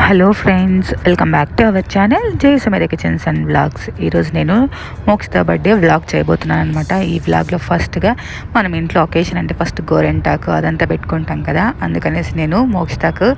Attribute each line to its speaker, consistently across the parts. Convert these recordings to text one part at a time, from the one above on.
Speaker 1: Hello friends, welcome back to our channel జై Sumedha kitchens and vlogs. ఈరోజు నేను Mokshita birthday vlog చేయబోతున్నాను అనమాట. ఈ వ్లాగ్లో ఫస్ట్గా మనం ఇంట్లో ఒకేషన్ అంటే ఫస్ట్ గోరెంటాకు అదంతా పెట్టుకుంటాం కదా, అందుకనేసి నేను మోక్షితకు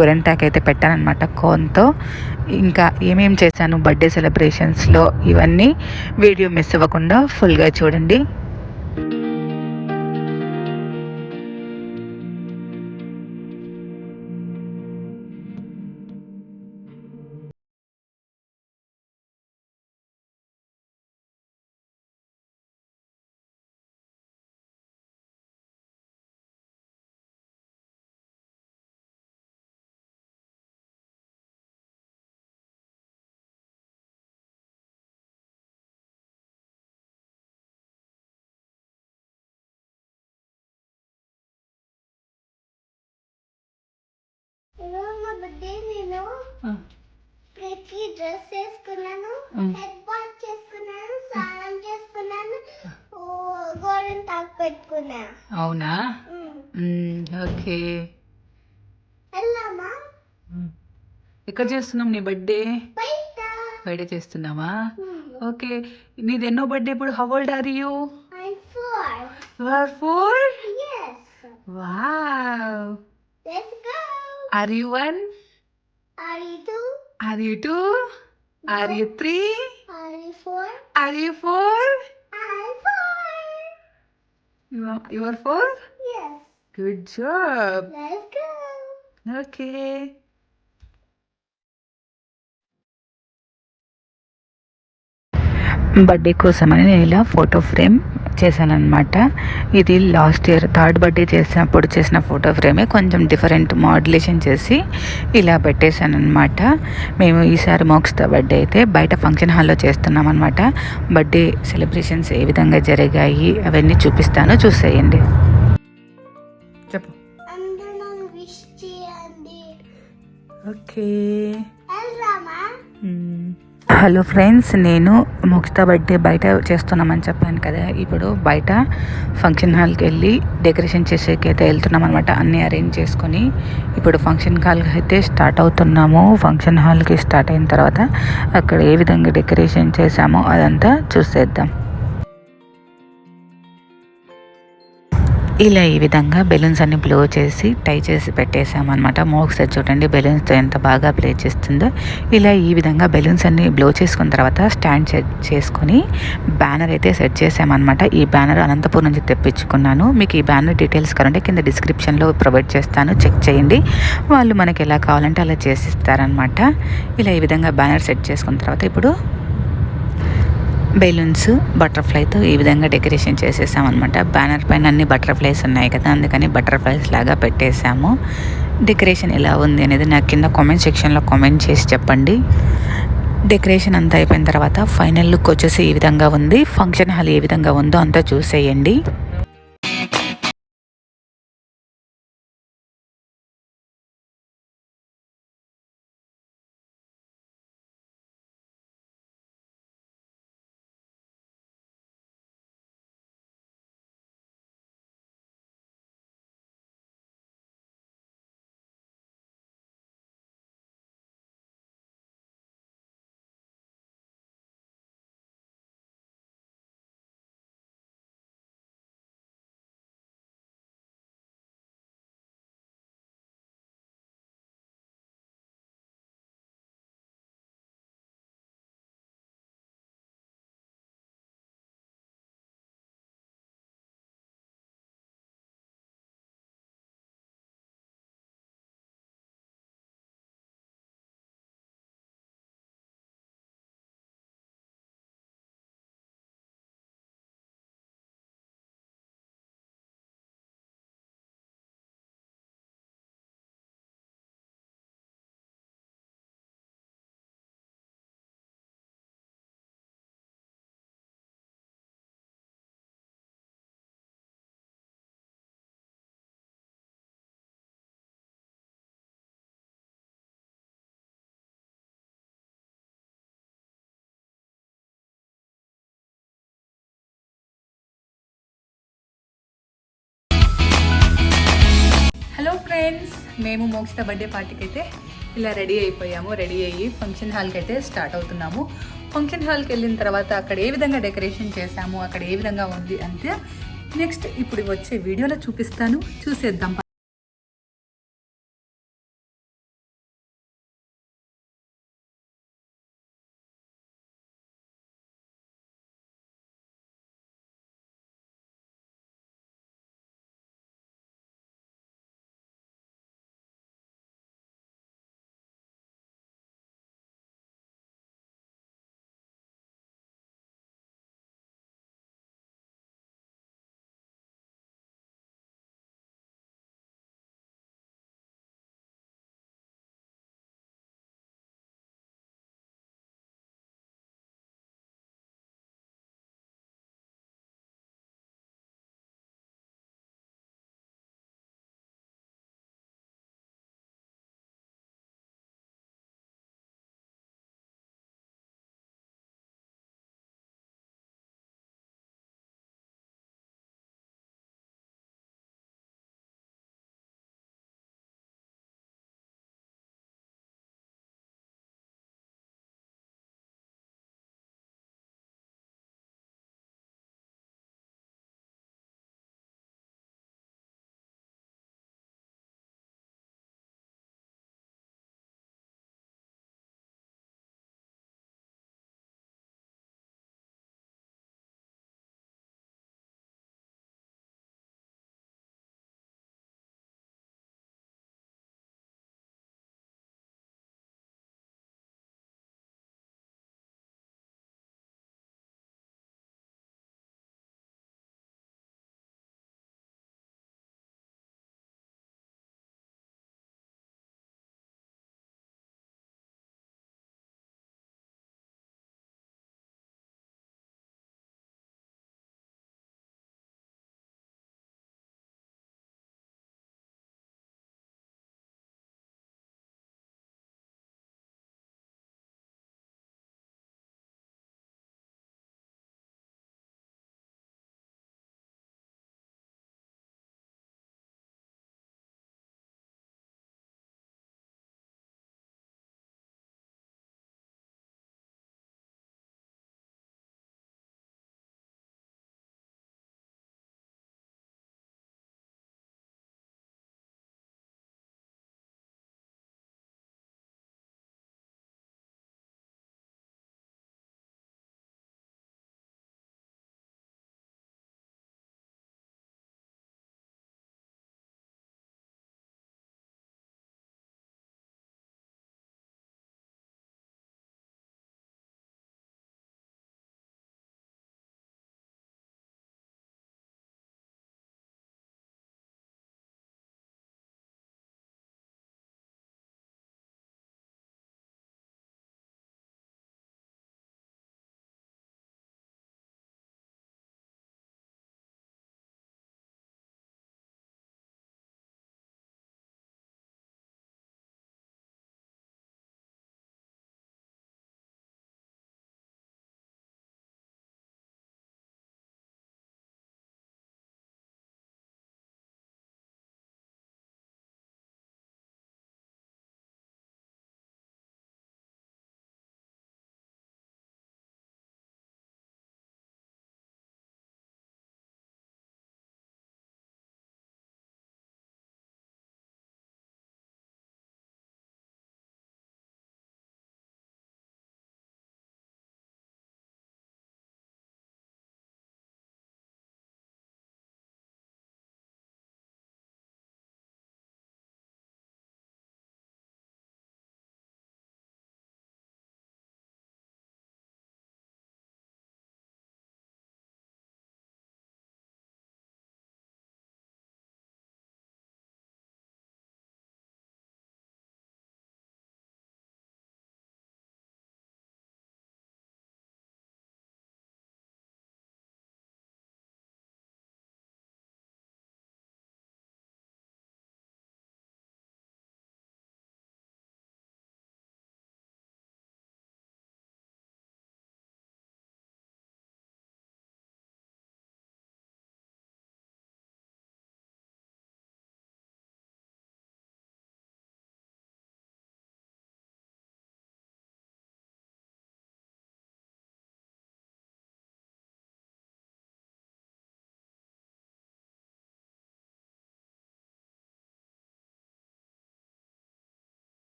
Speaker 1: గోరెంటాకు అయితే పెట్టానమాట కోన్తో. ఇంకా ఏమేమి చేశాను బర్త్డే సెలబ్రేషన్స్లో ఇవన్నీ వీడియో మిస్ అవ్వకుండా ఫుల్గా చూడండి.
Speaker 2: బర్త్డే నేను ప్రతి డ్రెస్ వేసుకున్నాను, హెడ్ బాత్ చేసుకున్నాను, స్నానం చేసుకున్నాను, గోల్డెన్ టాక్ పెట్టుకున్నాను.
Speaker 1: అవునా? ఓకే.
Speaker 2: వెళ్ళామా?
Speaker 1: ఎక్కడ చేస్తున్నాం నీ బర్త్డే? బయట చేస్తున్నావా? ఓకే. నీది ఎన్నో బర్త్డే ఇప్పుడు? How old are you? You are 4?
Speaker 2: Yes.
Speaker 1: Wow.
Speaker 2: Let's go.
Speaker 1: Are you 1?
Speaker 2: Are you 2?
Speaker 1: Are you 2? Are you 3?
Speaker 2: Are you 4?
Speaker 1: Are you 4?
Speaker 2: I'm 4.
Speaker 1: You are 4?
Speaker 2: Yes.
Speaker 1: Good job.
Speaker 2: Let's go.
Speaker 1: Okay. Birthday కోసమని నేను ఇలా photo frame చేశానమాట. ఇది last year third birthday చేసినప్పుడు చేసిన photo ఫ్రేమే, కొంచెం different modulation చేసి ఇలా పెట్టేశాను అనమాట. మేము ఈసారి మోక్షిత బర్త్డే అయితే బయట ఫంక్షన్ హాల్లో చేస్తున్నాం అనమాట. బర్త్డే సెలబ్రేషన్స్ ఏ విధంగా జరిగాయి అవన్నీ చూపిస్తాను, చూసేయండి. చెప్పు.
Speaker 2: అందరూ నన్ను విష్ చేయండి.
Speaker 1: ఓకే.
Speaker 2: వెళ్దామా?
Speaker 1: హలో ఫ్రెండ్స్, నేను మోక్షిత బర్త్డే బయట చేస్తున్నామని చెప్పాను కదా. ఇప్పుడు బయట ఫంక్షన్ హాల్కి వెళ్ళి డెకరేషన్ చేసేకి అయితే వెళ్తున్నాం అనమాట. అన్నీ అరేంజ్ చేసుకొని ఇప్పుడు ఫంక్షన్ హాల్కి అయితే స్టార్ట్ అవుతున్నాము. ఫంక్షన్ హాల్కి స్టార్ట్ అయిన తర్వాత అక్కడ ఏ విధంగా డెకరేషన్ చేసామో అదంతా చూసేద్దాం. ఇలా ఈ విధంగా బెలూన్స్ అన్ని బ్లో చేసి టై చేసి పెట్టేసామన్నమాట. మోక్షిత చూడండి బెలూన్స్తో ఎంత బాగా ప్లే చేస్తుందో. ఇలా ఈ విధంగా బెలూన్స్ అన్ని బ్లో చేసుకున్న తర్వాత స్టాండ్ సెట్ చేసుకొని బ్యానర్ అయితే సెట్ చేసామన్నమాట. ఈ బ్యానర్ అనంతపూర్ నుంచి తెప్పించుకున్నాను. మీకు ఈ బ్యానర్ డీటెయిల్స్ కావాలంటే కింద డిస్క్రిప్షన్లో ప్రొవైడ్ చేస్తాను, చెక్ చేయండి. వాళ్ళు మనకి ఎలా కావాలంటే అలా చేసిస్తారనమాట. ఇలా ఈ విధంగా బ్యానర్ సెట్ చేసుకున్న తర్వాత ఇప్పుడు బెలూన్స్ బటర్ఫ్లైతో ఈ విధంగా డెకరేషన్ చేసేసామన్నమాట. బ్యానర్ పైన అన్ని బటర్ఫ్లైస్ ఉన్నాయి కదా, అందుకని బటర్ఫ్లైస్ లాగా పెట్టేసాము. డెకరేషన్ ఎలా ఉంది అనేది నాకు కింద కామెంట్ సెక్షన్లో కామెంట్ చేసి చెప్పండి. డెకరేషన్ అంతా అయిపోయిన తర్వాత ఫైనల్ లుక్ వచ్చేసి ఈ విధంగా ఉంది. ఫంక్షన్ హాల్ ఏ విధంగా ఉందో అంతా చూసేయండి. హలో ఫ్రెండ్స్, మేము మోక్షిత బర్త్డే పార్టీకి అయితే ఇలా రెడీ అయిపోయాము. రెడీ అయ్యి ఫంక్షన్ హాల్కి అయితే స్టార్ట్ అవుతున్నాము. ఫంక్షన్ హాల్కి వెళ్ళిన తర్వాత అక్కడ ఏ విధంగా డెకరేషన్ చేశాము, అక్కడ ఏ విధంగా ఉంది అంటే నెక్స్ట్ ఇప్పుడు వచ్చే వీడియోలో చూపిస్తాను, చూసేద్దాం.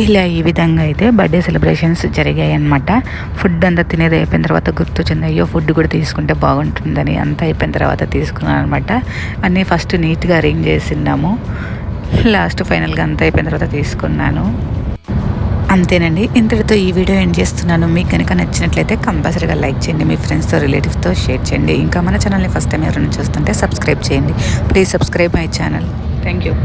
Speaker 1: ఇలా ఈ విధంగా అయితే బర్త్డే సెలబ్రేషన్స్ జరిగాయి అన్నమాట. ఫుడ్ అంతా తినేది అయిపోయిన తర్వాత గుర్తొచ్చింది, అయ్యో ఫుడ్ కూడా తీసుకుంటే బాగుంటుందని అంతా అయిపోయిన తర్వాత తీసుకున్నాను అనమాట. అన్నీ ఫస్ట్ నీట్గా అరేంజ్ చేసిన్నాము, లాస్ట్ ఫైనల్గా అంతా అయిపోయిన తర్వాత తీసుకున్నాను. అంతేనండి, ఇంతటితో ఈ వీడియో ఎండ్ చేస్తున్నాను. మీకు కనుక నచ్చినట్లయితే కంపల్సరీగా లైక్ చేయండి, మీ ఫ్రెండ్స్తో రిలేటివ్స్తో షేర్ చేయండి. ఇంకా మన ఛానల్ని ఫస్ట్ టైం ఎవరైనా చూస్తుంటే సబ్స్క్రైబ్ చేయండి. Please subscribe my channel. Thank you.